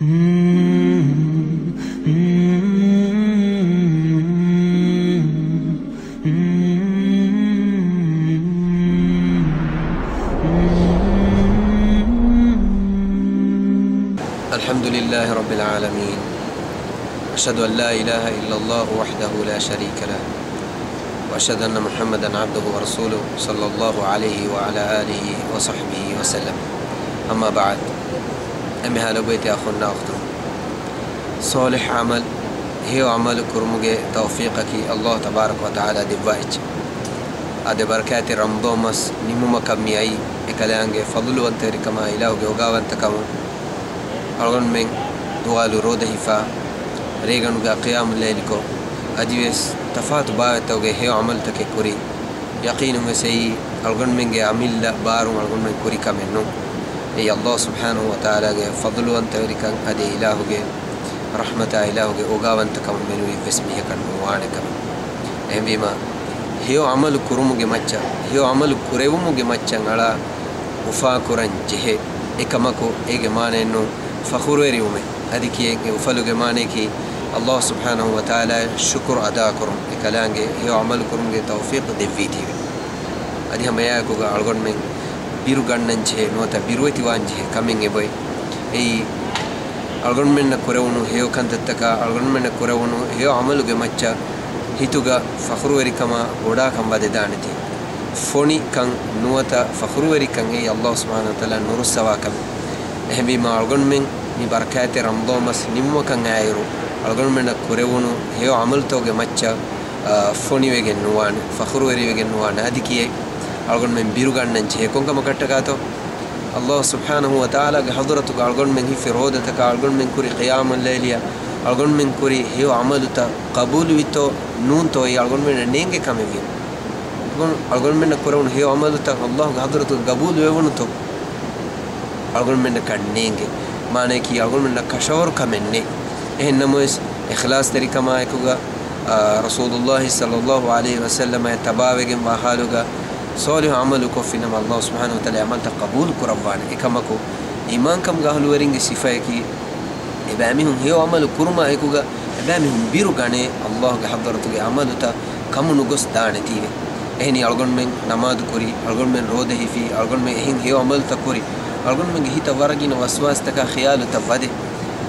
الحمد لله رب العالمين، أشهد أن لا إله إلا الله وحده لا شريك له، وأشهد أن محمدا عبده ورسوله صلى الله عليه وعلى آله وصحبه وسلم. أما بعد، أمي هالو بيتي أخونا أختم صالح عمل هي عمل كرمجة توفيقك الله تبارك وتعالى دبائج أدي بركات رمضان مس نمو مكمي أي إكلانجة فضل وانتري كما إله جوجا وانتكم أرغن من دوال روده فا ريغن جا قيام الليل كو أديوس تفات باوت توجه هي عمل تككوري يقين مسيء أرغن من جا عمل لا بارم أرغن من كوري كمنو أي الله سبحانه وتعالى جا فضل وانتري كان أدي إله جا رحمة إله جا أوجا وانتكم منو يفسميه كان موانه كم هم بما هي عمل كرمجة متشا هي عمل كريومجة متشا على وفا كورن جه إكمكو إيجا مانه إنه فخور وريومه هذه كي وفلوج مانه كي الله سبحانه وتعالى شكر أداء كرم إكلانجه هي عمل كرم توفيق دفيتي هذه هم ياكو على من بيرو غننجه نوتا بيروتي وانجه كمين يبوي أي على من كورونو هي كانت تكا على من كورونو هي عمل جمتشا هيتوغا فخور وري كما ودا كم بعد دانتي فوني كان نوتا فخور وري كان هي الله سبحانه وتعالى نور السوا كم هم بما على من بركات رمضان مس نمو كان غيره على من كورونو هي عمل توغا متشا فوني ويجن نوان فخور وري ويجن نوان هذه كي على من بيرو غننجه كون كم كتكاتو الله سبحانه وتعالى حضرتك على من هي في رودتك على من كوري قيام الليل على من كوري هي عمل تا قبول ويتو نون تو على من نينجه كامي على من كورون هي عمل تا الله حضرتك قبول ويونتو على من كنينجه معنی کی على من كشور كمنه إنما إخلاص تري كما يكوغا رسول الله صلى الله عليه وسلم يتباوغ ما حالوغا صالح عملك فينما الله سبحانه وتعالى عمل تقبول كربان إكمكو إيمان كم قالوا ورينج صفة كي إبامهم هي عمل كرما إكوغا إبامهم بيرو غاني الله حضرته عمل تا كم نقص دانتي إهني ألقون من نماذ كوري ألقون من روده في ألقون من إهن هي عمل تكوري ألقون من هي تورجين وسواس تكا خيال تفاده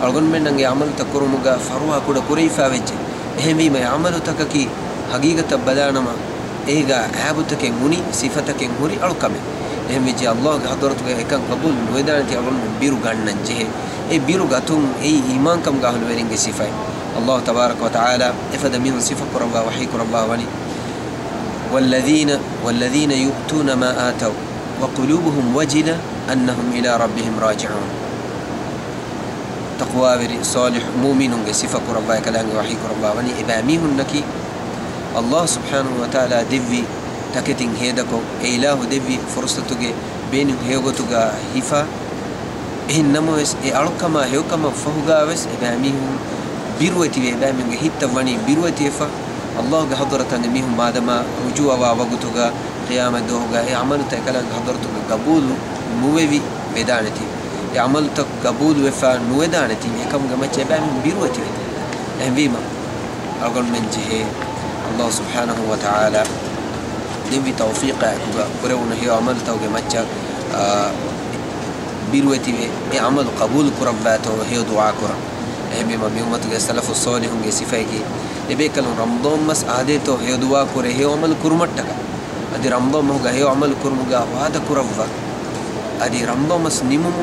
ألقون من نعى عمل تكورموغا فروها كودا كوري فاوجه إهمي ما عمل تكاكي حقيقة بدانما إيجا عابتك موني صفتك موري ألقمه إهم جي الله حضرتك إكان قبول ويدانتي أقول من بيرو غنن جه إيه بيرو غاتوم إيه إيمان كم قاهل ويرينج صفة الله تبارك وتعالى إفاد منهم صفة كربا وحي كربا وني والذين يؤتون ما آتوا وقلوبهم وجلة أنهم إلى ربهم راجعون تقوى صالح مؤمنون صفة كربا كلام وحي كربا وني إباميهم نكي الله سبحانه وتعالى دبي تكتين هيدكو إله دبي فرصتك بين هيغوتوغا هيفا إنما ألقما هيوكما فهوغا وس إباميهم بيروتي إباميهم هيتا وني بيروتي فا الله حضرة نميهم بعدما رجوع ووغوتوغا قيام دوغا يعمل تكلان حضرتك قبول مووي بدانتي يعمل قبول وفا نودانتي كم جمع إباميهم بيروتي إهبيما أقول من جهة الله سبحانه وتعالى دمي توفيقه كورون هي عمل توجه متى بيروتي عمل قبول كرباته هي دعاء كرم هم بما بيومت السلف الصالح هم صفائك لبيكلون رمضان مس عادته هي دعاء كره هي عمل كرمتك أدي رمضان مهجا هي عمل كرمجا وهذا كربا أدي رمضان مس نيمم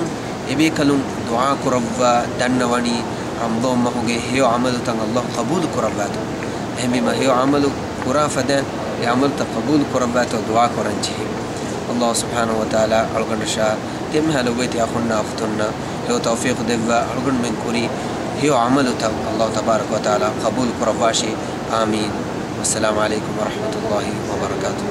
لبيكلون دعاء كربا دنواني رمضان مهجا هي عمل تان الله قبول كرباته هم بما هي عمل كرافة يعمل تقبول كربات ودعاء كرنجه الله سبحانه وتعالى ألقن الشاء تمها لو بيتي أخونا أختنا هو توفيق دفا ألقن من كوري هي عمل الله تبارك وتعالى قبول كرباشي آمين والسلام عليكم ورحمة الله وبركاته.